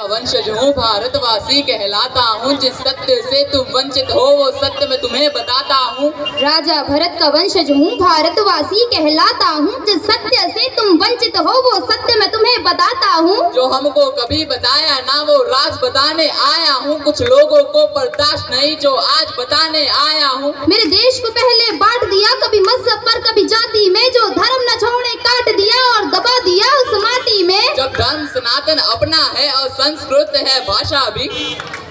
वंशज हूँ, भारतवासी कहलाता हूँ। जिस सत्य से तुम वंचित हो वो सत्य मैं तुम्हें बताता हूँ। राजा भरत का वंशज हूँ, भारतवासी कहलाता हूँ। जिस सत्य से तुम वंचित हो वो सत्य मैं तुम्हें बताता हूँ। जो हमको कभी बताया ना वो राज बताने आया हूँ। कुछ लोगों को बर्दाश्त नहीं जो आज बताने आया हूँ। मेरे देश को पहले बांट दिया, कभी मजहब पर कभी जाति में। जो धर्म न छोड़े काट दिया और दबा दिया उस माटी में। जब धर्म सनातन अपना है और संस्कृत है भाषा भी,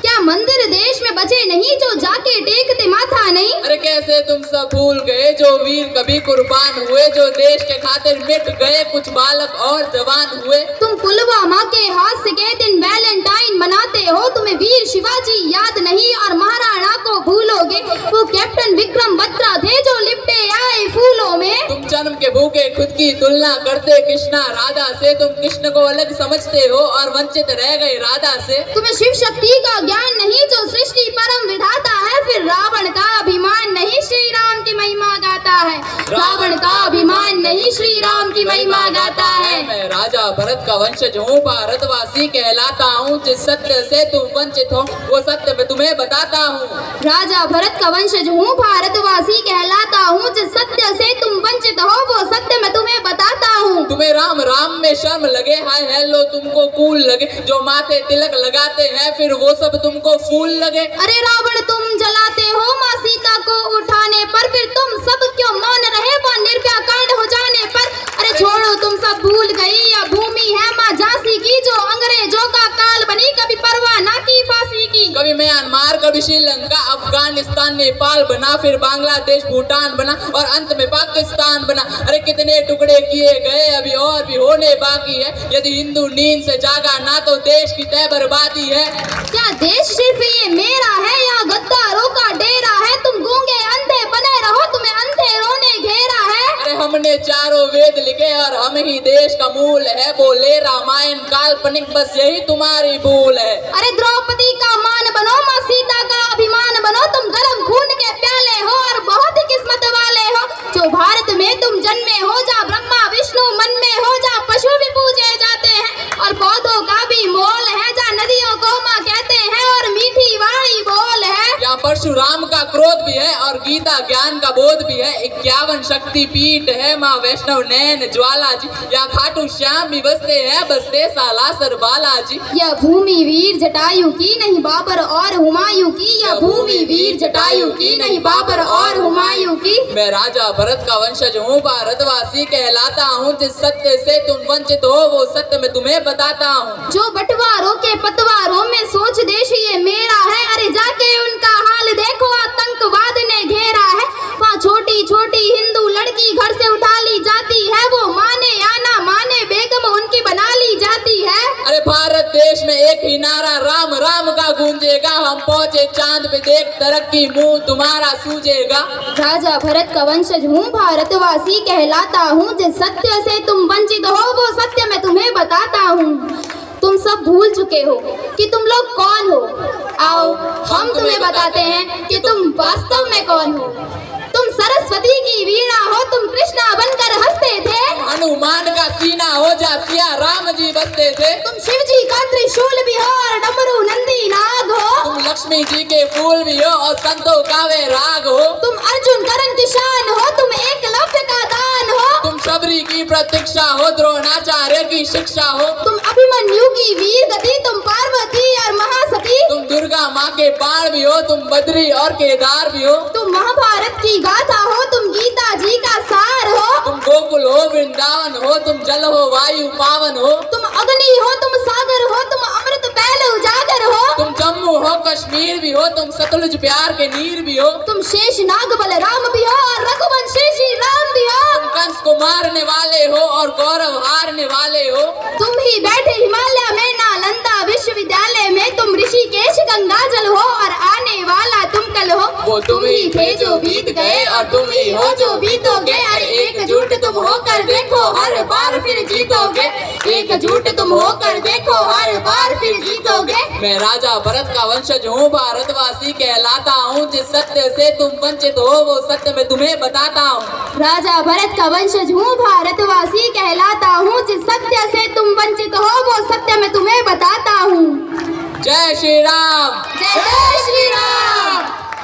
क्या मंदिर देश में बचे नहीं जो जाके टेकते माथा नहीं। अरे कैसे तुम सब भूल गए जो वीर कभी कुर्बान हुए, जो देश के खातिर मिट गए कुछ बालक और जवान हुए। तुम पुलवामा के हादसे के दिन वैलेंटाइन मनाते हो, तुम्हें वीर शिवाजी याद नहीं और महाराणा को भूलोगे। वो कैप्टन विक्रम बत्रा थे जो लिपटे आए फूलों में। तुम जन्म के भूखे खुद की तुलना करते कृष्णा राधा से। तुम कृष्ण को अलग समझते हो और वंचित रह गए राधा से। तुम्हें शिव शक्ति का ज्ञान नहीं जो सृष्टि परम विधाता है। फिर रावण का अभिमान नहीं श्री राम की महिमा गाता है। रावण का अभिमान नहीं श्री राम की महिमा गाता है। मैं राजा भरत का वंशज हूँ, भारतवासी कहलाता हूँ। जिस सत्य से तुम वंचित हो वो सत्य मैं तुम्हें बताता हूँ। राजा भरत का वंशज हूँ, भारतवासी कहलाता हूँ। जिस सत्य से तुम वंचित हो वो सत्य मैं तुम्हें बताता हूँ। तुम्हें राम राम में शर्म लगे, हाय हेलो तुमको कूल लगे। जो माथे तिलक लगाते हैं फिर वो सब तुमको फूल लगे। अरे रावण तुम जलाते हो माँ सीता को उठाने पर, फिर तुम सब क्यों मौन रहे वो निर्भया कांड हो जाने पर। अरे छोड़ो तुम सब भूल गई यह भूमि है माँ झांसी की, जो अंग्रेजों का काल बनी कभी परवाह ना की फांसी की। कभी म्यांमार कभी श्रीलंका अफगानिस्तान नेपाल बना, फिर बांग्लादेश भूटान बना और अंत में पाकिस्तान बना। अरे कितने टुकड़े किए गए अभी और भी होने बाकी है। यदि हिंदू नींद से जागा ना तो देश की तय बर्बादी है। क्या देश सिर्फ ये मेरा है या गद्दारों का डेरा है। तुम गूंगे अंधे बने रहो, तुम्हें अंधेरों ने घेरा है। अरे हमने चारों वेद लिखे और हम ही देश का मूल है। बोले रामायण काल्पनिक बस यही तुम्हारी भूल है। अरे द्रौपदी का मान बनो, माँ सीता का अभिमान बनो। तुम गर्म खून के प्याले हो और बहुत ही किस्मत वाले हो। जो भारत में तुम जन्मे हो, जहाँ ब्रह्मा विष्णु मन में हो, जहाँ पशु भी पूजे जाते हैं और पौधों का भी मोल है, जहाँ नदियों को माँ कहते हैं और मीठी वाणी बोल है। यहाँ परशुराम का क्रोध भी है और गीता ज्ञान का बोध भी है। 51 शक्ति पीठ है, माँ वैष्णव नैन ज्वाला जी। यहाँ खाटू श्याम भी बसते हैं, बसते सालासर बालाजी। यह भूमि वीर जटायु की नहीं बाबर और हुमायूं की। यह भूमि वीर जटायु की नहीं बाबर और हुमायूं की। मैं राजा भरत का वंशज हूँ, भारतवासी कहलाता हूँ। जिस सत्य से तुम वंचित हो वो सत्य मैं तुम्हें बताता हूँ। जो बंटवारों के पतवारों में सोच देश ये मेरा है। अरे जाके उनका हाल देखो, आतंकवाद ने घेरा है। वहाँ छोटी छोटी हिंदू लड़की घर से उठा ली जाती है। वो माने या ना माने बेगम उनकी बना ली जाती है। अरे भारत देश में एक ही नारा राम राम का गूंजेगा। हम पहुँचे चांद पे देख तरक्की मुंह तुम्हारा सूझेगा। राजा भरत का वंशज हूँ, भारतवासी कहलाता हूँ। जिस सत्य से तुम वंचित हो वो सत्य मैं तुम्हें बताता हूँ। तुम सब भूल चुके हो कि तुम लोग कौन हो। आओ हम तुम्हें बताते हैं कि तुम वास्तव में कौन हो। तुम सरस्वती की वीणा हो, तुम कृष्णा बनकर हंसते थे। हनुमान का सीना हो जा सिया राम जी बसते थे। तुम शिव जी का त्रिशूल भी हो और डमरू नंदी नाग हो। तुम लक्ष्मी जी के फूल भी हो और संतों का वे राग हो। तुम अर्जुन करण की शान हो, तुम एकलव्य का दान हो। तुम शबरी की प्रतीक्षा हो, द्रोणाचार्य की शिक्षा हो। तुम अभिमन्यु की वीर गति, तुम पार्वती और महासती। तुम दुर्गा माँ के बाण भी हो, तुम बद्री और केदार भी हो। तुम महाभारत की गाथा हो, तुम गीता जी का सार हो। तुम गोकुल हो वृंदावन हो, तुम जल हो वायु पावन हो। तुम अग्नि हो, तुम सागर हो, तुम अमृत पहले उजागर हो। तुम जम्मू हो कश्मीर भी हो, तुम सतलुज प्यार के नीर भी हो। तुम शेष नाग बलराम भी हो और रघुवंशी श्री राम भी हो। तुम कंस को मारने वाले हो और गौरव हारने वाले हो। तुम ही बैठे हिमालय में नालंदा विश्वविद्यालय में। तुम ऋषिकेश गंगाजल हो और आने वाला तुम कल हो। वो तुम ही थे जो बीत गए और तुम ही हो जो बीतोगे। अरे एकजुट तुम होकर देखो हर बार फिर जीतोगे। एकजुट तुम होकर देखो हर बार फिर जीतोगे। मैं राजा भरत का वंशज हूँ, भारतवासी कहलाता हूँ। जिस सत्य से तुम वंचित हो वो सत्य मैं तुम्हें बताता हूँ। राजा भरत का वंशज हूँ, भारतवासी कहलाता हूँ। जिस सत्य से तुम वंचित हो वो सत्य मैं तुम्हें बताता हूँ। जय श्री राम। जय